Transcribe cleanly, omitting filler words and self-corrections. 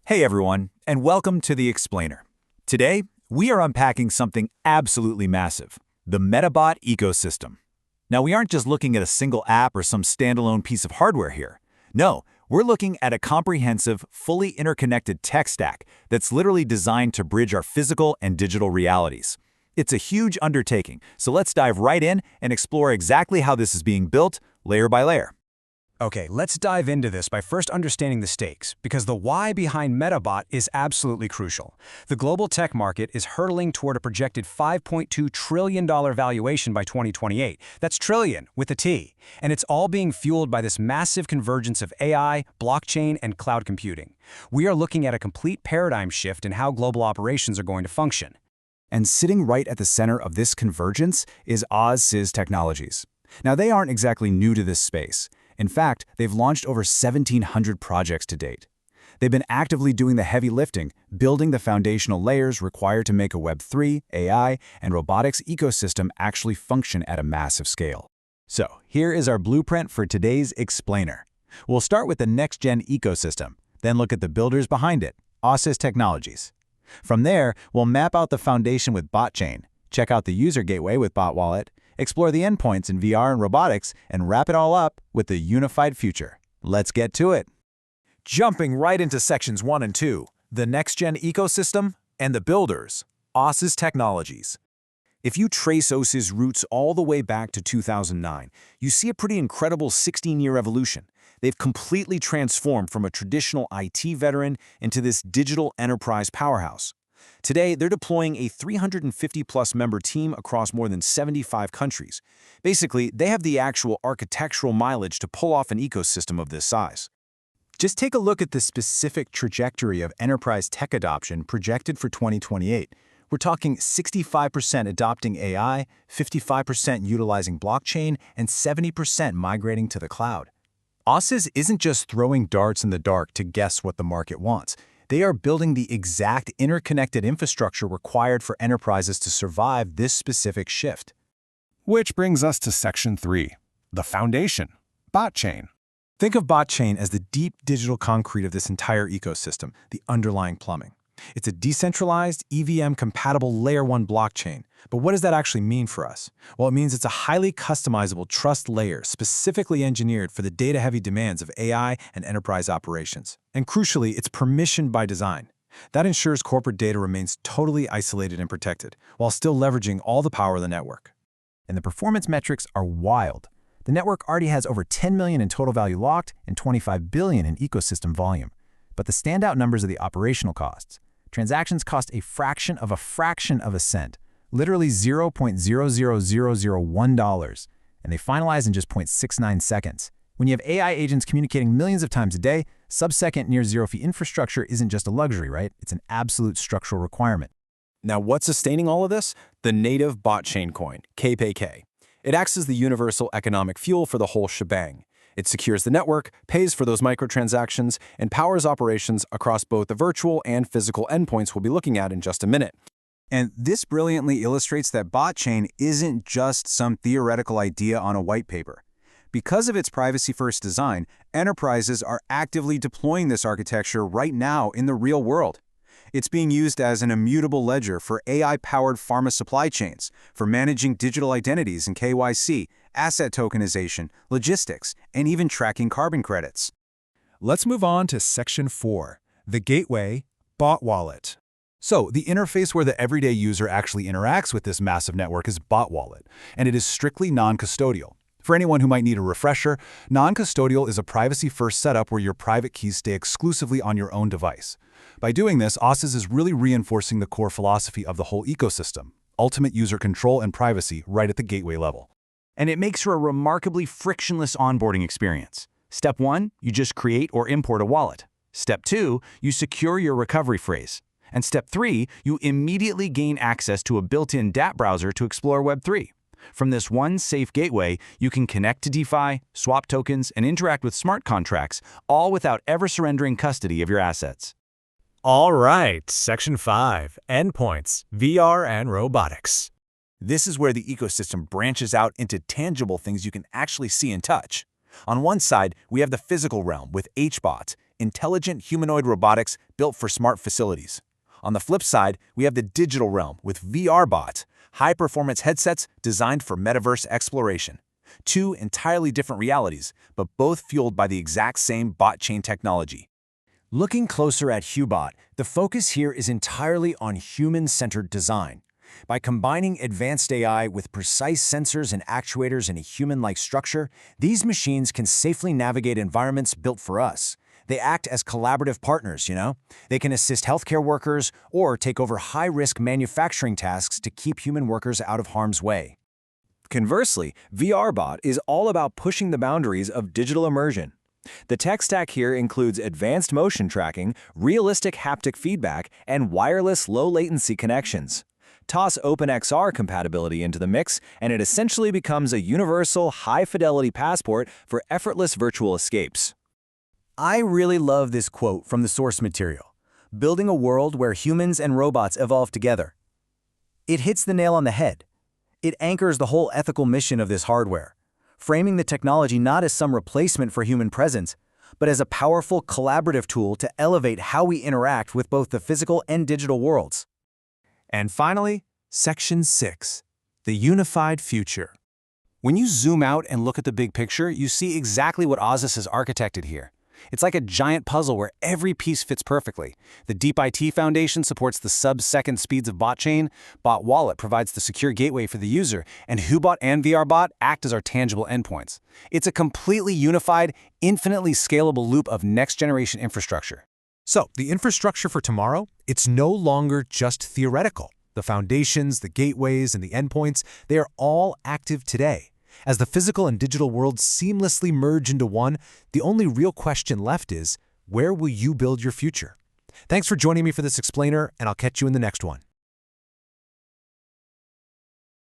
Hey everyone, and welcome to The Explainer. Today, we are unpacking something absolutely massive, the Metabot ecosystem. Now, we aren't just looking at a single app or some standalone piece of hardware here. No, we're looking at a comprehensive, fully interconnected tech stack that's literally designed to bridge our physical and digital realities. It's a huge undertaking, so let's dive right in and explore exactly how this is being built, layer by layer. Okay, let's dive into this by first understanding the stakes, because the why behind Metabot is absolutely crucial. The global tech market is hurtling toward a projected $5.2 trillion valuation by 2028. That's trillion with a T. And it's all being fueled by this massive convergence of AI, blockchain, and cloud computing. We are looking at a complete paradigm shift in how global operations are going to function. And sitting right at the center of this convergence is OSYS Technologies. Now, they aren't exactly new to this space. In fact, they've launched over 1,700 projects to date. They've been actively doing the heavy lifting, building the foundational layers required to make a Web3, AI, and robotics ecosystem actually function at a massive scale. So, here is our blueprint for today's Explainer. We'll start with the next-gen ecosystem, then look at the builders behind it, OSYS Technologies. From there, we'll map out the foundation with BotChain, check out the user gateway with BotWallet, explore the endpoints in VR and robotics, and wrap it all up with the unified future. Let's get to it. Jumping right into sections 1 and 2, the next-gen ecosystem and the builders, OSYS Technologies. If you trace OSYS roots all the way back to 2009, you see a pretty incredible 16-year evolution. They've completely transformed from a traditional IT veteran into this digital enterprise powerhouse. Today, they're deploying a 350-plus member team across more than 75 countries. Basically, they have the actual architectural mileage to pull off an ecosystem of this size. Just take a look at the specific trajectory of enterprise tech adoption projected for 2028. We're talking 65% adopting AI, 55% utilizing blockchain, and 70% migrating to the cloud. OSYS isn't just throwing darts in the dark to guess what the market wants. They are building the exact interconnected infrastructure required for enterprises to survive this specific shift. Which brings us to Section 3, the foundation, BotChain. Think of BotChain as the deep digital concrete of this entire ecosystem, the underlying plumbing. It's a decentralized, EVM-compatible Layer 1 blockchain. But what does that actually mean for us? Well, it means it's a highly customizable trust layer specifically engineered for the data-heavy demands of AI and enterprise operations. And crucially, it's permissioned by design. That ensures corporate data remains totally isolated and protected, while still leveraging all the power of the network. And the performance metrics are wild. The network already has over 10 million in total value locked and 25 billion in ecosystem volume. But the standout numbers are the operational costs. Transactions cost a fraction of a cent, literally $0.00001, and they finalize in just 0.69 seconds. When you have AI agents communicating millions of times a day, sub-second near-zero-fee infrastructure isn't just a luxury, right? It's an absolute structural requirement. Now, what's sustaining all of this? The native BotChain coin, KPK. It acts as the universal economic fuel for the whole shebang. It secures the network, pays for those microtransactions, and powers operations across both the virtual and physical endpoints we'll be looking at in just a minute. And this brilliantly illustrates that BotChain isn't just some theoretical idea on a white paper. Because of its privacy-first design, enterprises are actively deploying this architecture right now in the real world. It's being used as an immutable ledger for AI-powered pharma supply chains, for managing digital identities and KYC, asset tokenization, logistics, and even tracking carbon credits. Let's move on to Section 4, the gateway, BotWallet. So, the interface where the everyday user actually interacts with this massive network is BotWallet, and it is strictly non-custodial. For anyone who might need a refresher, non-custodial is a privacy-first setup where your private keys stay exclusively on your own device. By doing this, OSYS is really reinforcing the core philosophy of the whole ecosystem, ultimate user control and privacy right at the gateway level. And it makes for a remarkably frictionless onboarding experience. Step 1, you just create or import a wallet. Step 2, you secure your recovery phrase. And Step 3, you immediately gain access to a built-in dApp browser to explore Web3. From this one safe gateway, you can connect to DeFi, swap tokens, and interact with smart contracts, all without ever surrendering custody of your assets. All right, Section 5, Endpoints, VR and Robotics. This is where the ecosystem branches out into tangible things you can actually see and touch. On one side, we have the physical realm with HBots, intelligent humanoid robotics built for smart facilities. On the flip side, we have the digital realm with VR bots, high-performance headsets designed for metaverse exploration. Two entirely different realities, but both fueled by the exact same bot chain technology. Looking closer at Hubot, the focus here is entirely on human-centered design. By combining advanced AI with precise sensors and actuators in a human-like structure, these machines can safely navigate environments built for us. They act as collaborative partners, They can assist healthcare workers or take over high-risk manufacturing tasks to keep human workers out of harm's way. Conversely, VRBot is all about pushing the boundaries of digital immersion. The tech stack here includes advanced motion tracking, realistic haptic feedback, and wireless low-latency connections. Toss OpenXR compatibility into the mix, and it essentially becomes a universal, high-fidelity passport for effortless virtual escapes. I really love this quote from the source material, building a world where humans and robots evolve together. It hits the nail on the head. It anchors the whole ethical mission of this hardware, framing the technology not as some replacement for human presence, but as a powerful collaborative tool to elevate how we interact with both the physical and digital worlds. And finally, Section 6, the unified future. When you zoom out and look at the big picture, you see exactly what Ozys has architected here. It's like a giant puzzle where every piece fits perfectly. The DeepIT Foundation supports the sub-second speeds of BotChain, Bot Wallet provides the secure gateway for the user, and Hubot and VRBot act as our tangible endpoints. It's a completely unified, infinitely scalable loop of next-generation infrastructure. So, the infrastructure for tomorrow, it's no longer just theoretical. The foundations, the gateways, and the endpoints, they are all active today. As the physical and digital worlds seamlessly merge into one, the only real question left is, where will you build your future? Thanks for joining me for this explainer, and I'll catch you in the next one.